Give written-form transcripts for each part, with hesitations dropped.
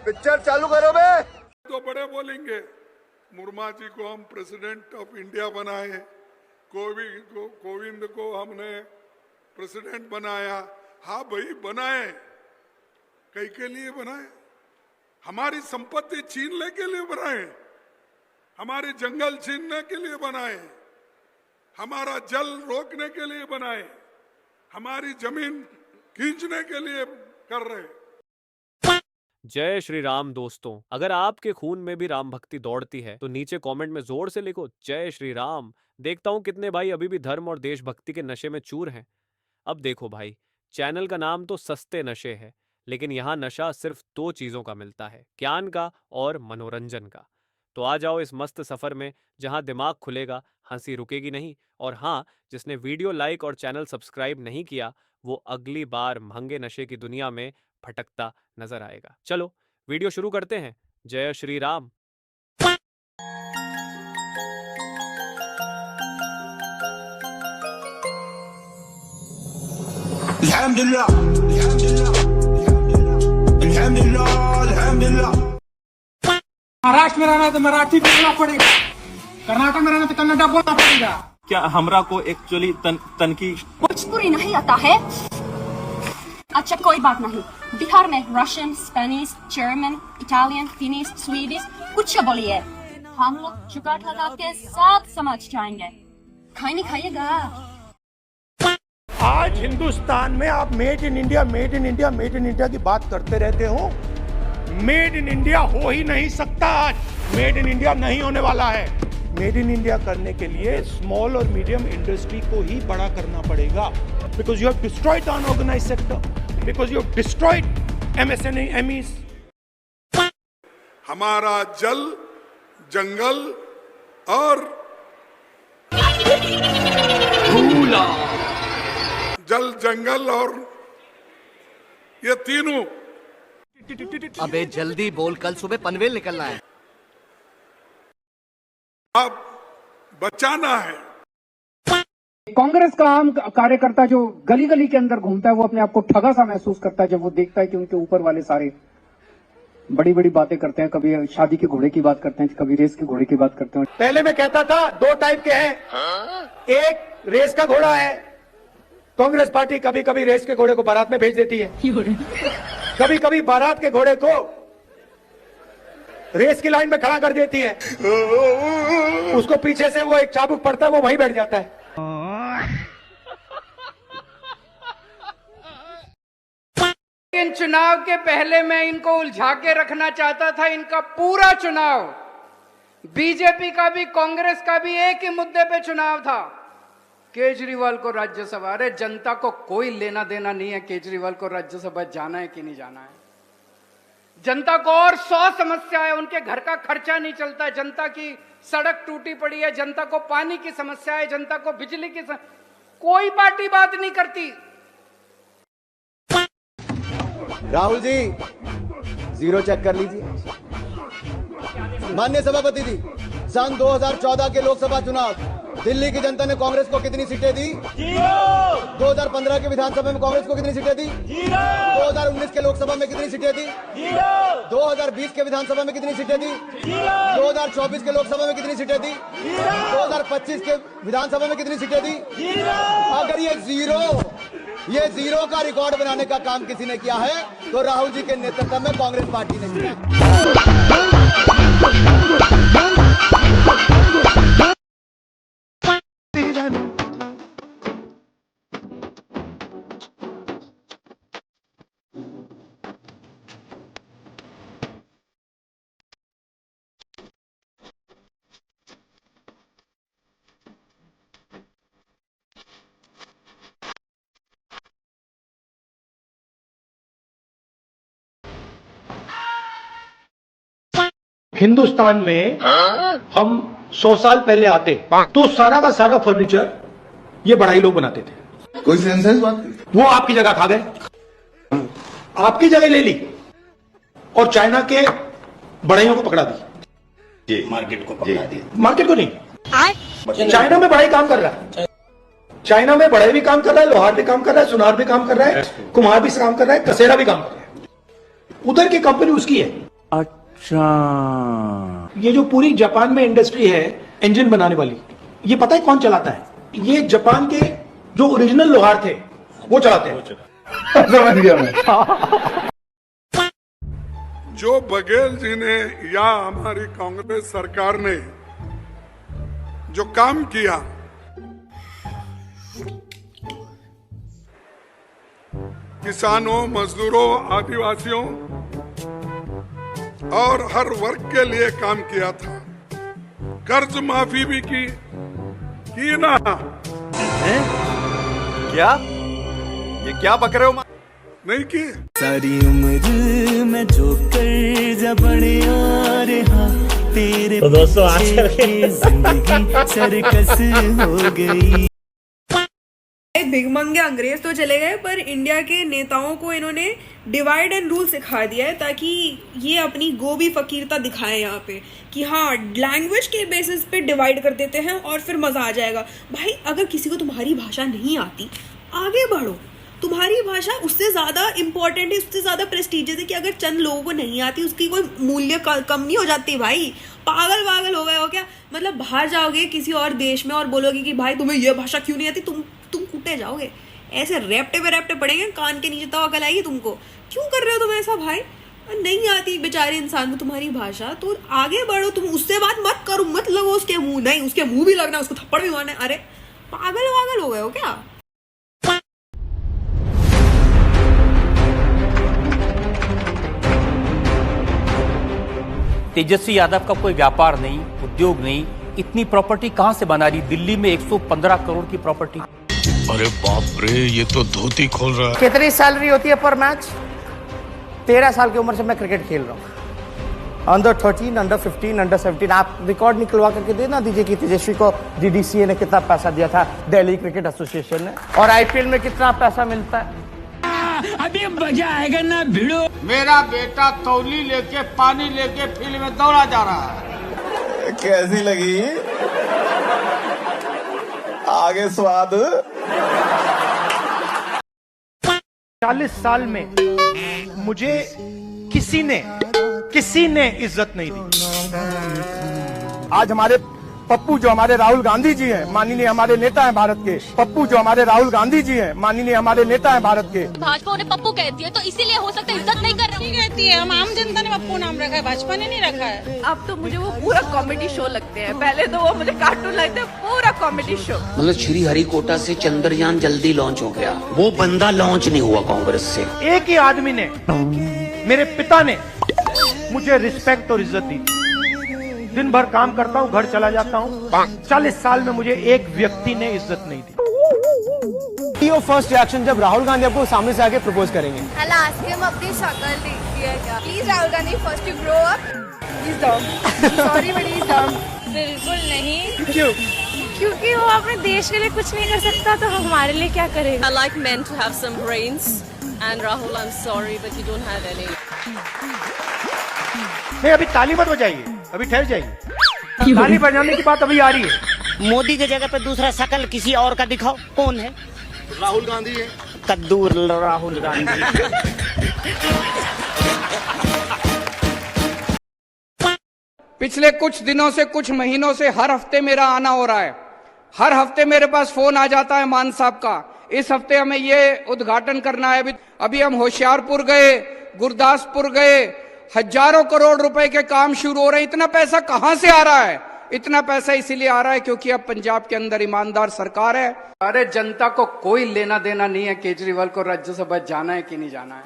Picture चालू करो बे। तो बड़े बोलेंगे मुर्मू जी को हम प्रेसिडेंट ऑफ इंडिया बनाए, कोविंद को हमने प्रेसिडेंट बनाया। हाँ भाई बनाए, कई के लिए बनाए? हमारी संपत्ति छीनने के लिए बनाए, हमारे जंगल छीनने के लिए बनाए, हमारा जल रोकने के लिए बनाए, हमारी जमीन खींचने के लिए कर रहे। जय श्री राम दोस्तों, अगर आपके खून में भी राम भक्ति दौड़ती है तो नीचे कमेंट में जोर से लिखो जय श्री राम। देखता हूं कितने भाई अभी भी धर्म और देशभक्ति के नशे में चूर हैं। अब देखो भाई, चैनल का नाम तो सस्ते नशे है, लेकिन यहाँ नशा सिर्फ दो चीजों का मिलता है, ज्ञान का और मनोरंजन का। तो आ जाओ इस मस्त सफर में जहां दिमाग खुलेगा, हंसी रुकेगी नहीं। और हाँ, जिसने वीडियो लाइक और चैनल सब्सक्राइब नहीं किया वो अगली बार महंगे नशे की दुनिया में भटकता नजर आएगा। चलो वीडियो शुरू करते हैं। जय श्री राम। अल्हम्दुलिल्लाह, अल्हम्दुलिल्लाह, अल्हम्दुलिल्लाह, अल्हम्दुलिल्लाह। महाराष्ट्र में रहना तो मराठी बोलना पड़ेगा, कर्नाटक में रहना तो कन्नड़ा बोलना पड़ेगा। क्या हमरा को एक्चुअली तनकी भोजपुरी नहीं आता है? अच्छा कोई बात नहीं, बिहार में Russian, Spanish, German, Italian, finish, Swedish कुछ बोलिए, हम लोग जुगाड़ लगा के साथ समझ जाएंगे। खाई नहीं खाइएगा? आज हिंदुस्तान में आप made in India, made in India, made in India की बात करते रहते हो। मेड इन इंडिया हो ही नहीं सकता, आज मेड इन इंडिया नहीं होने वाला है। मेड इन इंडिया करने के लिए स्मॉल और मीडियम इंडस्ट्री को ही बड़ा करना पड़ेगा, because you have destroyed the unorganised sector, because you have destroyed MSMEs. हमारा जल, जंगल और जल, जंगल और ये तीनों। अबे जल्दी बोल, कल सुबह पनवेल निकलना है। अब बचाना है। कांग्रेस का आम कार्यकर्ता जो गली गली के अंदर घूमता है वो अपने आप को ठगा सा महसूस करता है जब वो देखता है कि उनके ऊपर वाले सारे बड़ी बड़ी बातें करते हैं। कभी शादी के घोड़े की बात करते हैं, कभी रेस के घोड़े की बात करते हैं। पहले मैं कहता था दो टाइप के हैं, एक रेस का घोड़ा है। कांग्रेस पार्टी कभी कभी रेस के घोड़े को बारात में भेज देती है, कभी कभी बारात के घोड़े को रेस की लाइन में खड़ा कर देती है, उसको पीछे से वो एक चाबुक पड़ता है, वो वहीं बैठ जाता है। इन चुनाव के पहले मैं इनको उलझा के रखना चाहता था। इनका पूरा चुनाव, बीजेपी का भी कांग्रेस का भी, एक ही मुद्दे पे चुनाव था, केजरीवाल को राज्यसभा। अरे जनता को कोई लेना देना नहीं है केजरीवाल को राज्यसभा जाना है कि नहीं जाना है। जनता को और 100 समस्या है, उनके घर का खर्चा नहीं चलता है, जनता की सड़क टूटी पड़ी है, जनता को पानी की समस्या है, जनता को बिजली की कोई पार्टी बात नहीं करती। राहुल जी जीरो चेक कर लीजिए। माननीय सभापति जी, सन 2014 के लोकसभा चुनाव दिल्ली की जनता ने कांग्रेस को कितनी सीटें दी? 2015 के विधानसभा में कांग्रेस को कितनी सीटें दी? 2019 के लोकसभा में कितनी सीटें दी? 2020 के विधानसभा में कितनी सीटें दी? 2024 के लोकसभा में कितनी सीटें दी? 2025 के विधानसभा में कितनी सीटें दी? अगर ये जीरो का रिकॉर्ड बनाने का काम किसी ने किया है तो राहुल जी के नेतृत्व में कांग्रेस पार्टी ने किया। हिंदुस्तान में हम 100 साल पहले आते तो सारा का सारा फर्नीचर ये बड़ाई लोग बनाते थे। कोई सेंसेस बात? वो आपकी जगह खा गए, आपकी जगह ले ली और चाइना के बड़ाइयों को पकड़ा दी। मार्केट को पकड़ा दिया। मार्केट को नहीं, चाइना में बड़ाई काम कर रहा है। चाइना में बड़ाई भी काम कर रहा है, लोहार भी काम कर रहा है, सुनार भी काम कर रहा है, कुम्हार भी काम कर रहा है, कसेरा भी काम कर रहा है। उधर की कंपनी उसकी है। अच्छा, ये जो पूरी जापान में इंडस्ट्री है इंजन बनाने वाली, ये पता है कौन चलाता है? ये जापान के जो ओरिजिनल लोहार थे वो चलाते हैं। समझ गया मैं। जो बघेल जी ने या हमारी कांग्रेस सरकार ने जो काम किया, किसानों, मजदूरों, आदिवासियों और हर वर्ग के लिए काम किया था। कर्ज माफी भी की ना? क्या? ये क्या बक रहे हो? नहीं की? सारी उम्र में जो कर्जा बड़े आ रहा तेरे, तो दोस्तों आजकल जिंदगी सर्कस हो गई। भिखमंगे अंग्रेज तो चले गए, पर इंडिया के नेताओं को इन्होंने डिवाइड एंड रूल सिखा दिया है, ताकि ये अपनी गोभी फकीरता दिखाएं यहाँ पे कि हाँ लैंग्वेज के बेसिस पे डिवाइड कर देते हैं और फिर मजा आ जाएगा। भाई अगर किसी को तुम्हारी भाषा नहीं आती, आगे बढ़ो। तुम्हारी भाषा उससे ज्यादा इंपॉर्टेंट है, उससे ज्यादा प्रेस्टिजियस है कि अगर चंद लोगों को नहीं आती उसकी कोई मूल्य कम नहीं हो जाती। भाई पागल हो गए हो क्या? मतलब बाहर जाओगे किसी और देश में और बोलोगे कि भाई तुम्हें यह भाषा क्यों नहीं आती, तुम कूटे जाओगे। ऐसे रेपटे पड़ेंगे कान के नीचे, तो अकल आएगी तुमको। क्यों कर रहे हो तुम ऐसा भाई? नहीं आती बेचारे इंसान को तुम्हारी भाषा, तो आगे बढ़ो। तुम उससे बात मत करो, मत लगो उसके मुंह। नहीं, उसके मुंह भी लगना, उसको थप्पड़ भी मारना। अरे पागल हो गए हो क्या? तेजस्वी यादव का कोई व्यापार नहीं, उद्योग नहीं, इतनी प्रॉपर्टी कहां से बना रही? दिल्ली में 115 करोड़ की प्रॉपर्टी। अरे बाप रे, ये तो धोती खोल रहा है। कितनी सैलरी होती है पर मैच? 13 साल की उम्र से मैं क्रिकेट खेल रहा हूँ। Under 13, under 15, under 17। आप रिकॉर्ड निकलवा करके देना दीजिए कि तेजस्वी को डीडीसीए ने कितना पैसा दिया था, दिल्ली क्रिकेट एसोसिएशन ने, और आईपीएल में कितना पैसा मिलता है। अभी मजा आएगा ना भिड़ो। मेरा बेटा तौली लेके पानी लेके फील्ड में दौड़ा जा रहा है। कैसी लगी? आगे स्वाद। 40 साल में मुझे किसी ने इज्जत नहीं दी। आज हमारे पप्पू जो हमारे राहुल गांधी जी हैं, माननीय हमारे नेता हैं भारत के, पप्पू जो हमारे राहुल गांधी जी हैं, माननीय हमारे नेता हैं भारत के। भाजपा उन्हें पप्पू कहती है, तो इसीलिए हो सकता है इज्जत नहीं कर रही कहती है। हम आम जनता ने पप्पू नाम रखा है, भाजपा ने नहीं रखा है। अब तो मुझे वो पूरा कॉमेडी शो लगते हैं, पहले तो वो मुझे कार्टून लगते हैं, पूरा कॉमेडी शो। मतलब श्रीहरिकोटा से चंद्रयान जल्दी लॉन्च हो गया, वो बंदा लॉन्च नहीं हुआ कांग्रेस से। एक ही आदमी ने, मेरे पिता ने मुझे रिस्पेक्ट और इज्जत दी। दिन भर काम करता हूँ, घर चला जाता हूँ। 40 साल में मुझे एक व्यक्ति ने इज्जत नहीं दी। योर फर्स्ट रिएक्शन जब राहुल गांधी आपको सामने से आके प्रपोज करेंगे? अपनी शक्ल देखती है क्या? Please Rahul Gandhi, first you grow up. He's dumb. Sorry but he's dumb. बिल्कुल नहीं। क्यों? क्योंकि वो अपने देश के लिए कुछ नहीं कर सकता, तो हमारे लिए क्या करेगा? I like men to have some brains, and Rahul, I'm sorry but you don't have any. नहीं, अभी ताली मत बजाइए, अभी ठहर जाइए। ताली बजाने की बात अभी आ रही है। मोदी की जगह पे दूसरा शकल किसी और का दिखाओ। कौन है? राहुल गांधी है। कद्दू राहुल गांधी। पिछले कुछ दिनों से, कुछ महीनों से हर हफ्ते मेरा आना हो रहा है। हर हफ्ते मेरे पास फोन आ जाता है मान साहब का, इस हफ्ते हमें ये उद्घाटन करना है। अभी हम होशियारपुर गए, गुरदासपुर गए, हजारों करोड़ रुपए के काम शुरू हो रहे हैं। इतना पैसा कहां से आ रहा है? इतना पैसा इसीलिए आ रहा है क्योंकि अब पंजाब के अंदर ईमानदार सरकार है। अरे जनता को कोई लेना देना नहीं है केजरीवाल को राज्यसभा जाना है कि नहीं जाना है।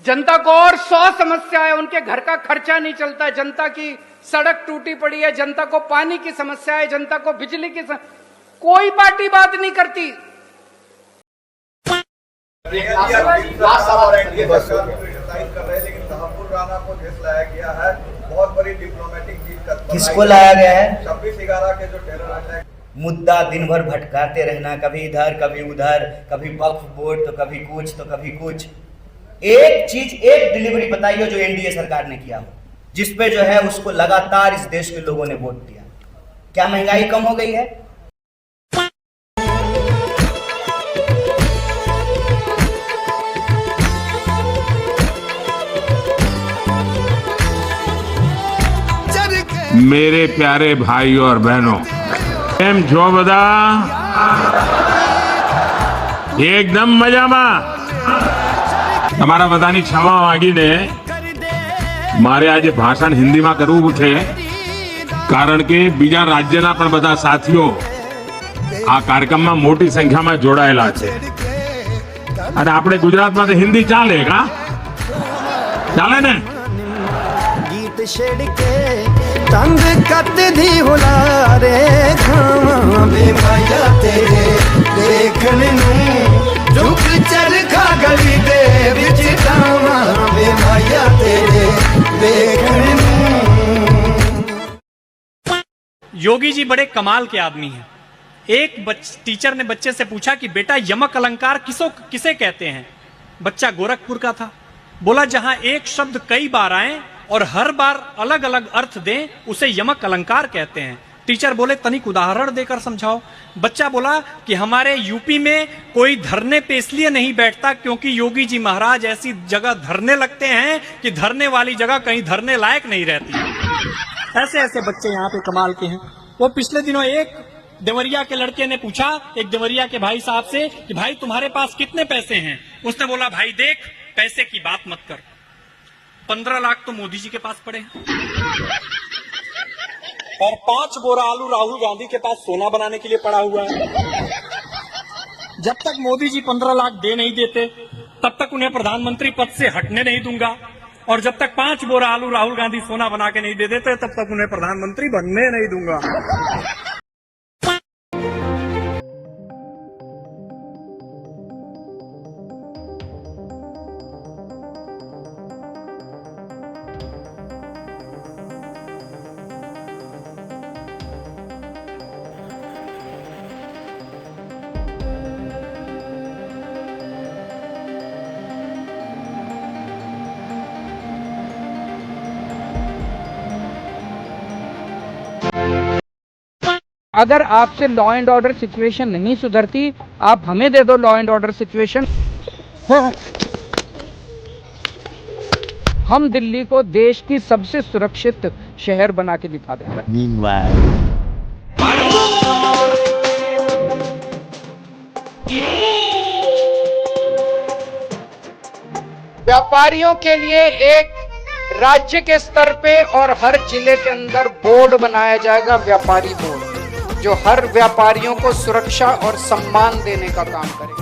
जनता को और 100 समस्या है, उनके घर का खर्चा नहीं चलता है, जनता की सड़क टूटी पड़ी है, जनता को पानी की समस्या है, जनता को बिजली की कोई पार्टी बात नहीं करती। बहुत बड़ी डिप्लोमेटिक जीत। किसको लाया गया है? 26/11 के जो टेरर अटैक, मुद्दा दिन भर भटकाते रहना, कभी इधर कभी उधर, कभी वक्फ बोर्ड तो कभी कुछ तो कभी कुछ। एक चीज, एक डिलीवरी बताइए जो एनडीए सरकार ने किया हो, जिसपे जो है उसको लगातार इस देश के लोगों ने वोट दिया। क्या महंगाई कम हो गई है? मेरे प्यारे भाई और बहनों, एम जो बदा એકદમ મજામાં. તમારા બધાની ક્ષમા માંગીને મારે આજે ભાષણ હિન્દીમાં કરવું છે, કારણ કે બીજા રાજ્યના પણ બધા સાથીઓ આ કાર્યક્રમમાં મોટી સંખ્યામાં જોડાયેલા છે અને આપણે ગુજરાતમાં તો હિન્દી ચાલે કા ચાલે ને. गीत छेड़ के तंग कत दी होला रे खावा वे माया तेरे देखने नू झुक चरखा गली दे विच तावा वे माया तेरे देखने नू. योगी जी बड़े कमाल के आदमी हैं. एक टीचर ने बच्चे से पूछा कि बेटा यमक अलंकार किसे कहते हैं. बच्चा गोरखपुर का था. बोला जहां एक शब्द कई बार आए और हर बार अलग अलग अर्थ दें उसे यमक अलंकार कहते हैं. टीचर बोले तनिक उदाहरण देकर समझाओ. बच्चा बोला कि हमारे यूपी में कोई धरने पे इसलिए नहीं बैठता क्योंकि योगी जी महाराज ऐसी जगह धरने लगते हैं कि धरने वाली जगह कहीं धरने लायक नहीं रहती. ऐसे ऐसे बच्चे यहाँ पे कमाल के हैं. वो पिछले दिनों एक देवरिया के लड़के ने पूछा एक देवरिया के भाई साहब से कि भाई तुम्हारे पास कितने पैसे हैं. उसने बोला भाई देख पैसे की बात मत कर, 15 लाख तो मोदी जी के पास पड़े हैं और 5 बोरा आलू राहुल गांधी के पास सोना बनाने के लिए पड़ा हुआ है. जब तक मोदी जी 15 लाख दे नहीं देते तब तक उन्हें प्रधानमंत्री पद से हटने नहीं दूंगा, और जब तक 5 बोरा आलू राहुल गांधी सोना बना के नहीं दे देते तब तक उन्हें प्रधानमंत्री बनने नहीं दूंगा. अगर आपसे लॉ एंड ऑर्डर सिचुएशन नहीं सुधरती, आप हमें दे दो लॉ एंड ऑर्डर सिचुएशन. हम दिल्ली को देश की सबसे सुरक्षित शहर बना के दिखा देंगे. व्यापारियों के लिए एक राज्य के स्तर पे और हर जिले के अंदर बोर्ड बनाया जाएगा, व्यापारी बोर्ड, जो हर व्यापारियों को सुरक्षा और सम्मान देने का काम करेगा.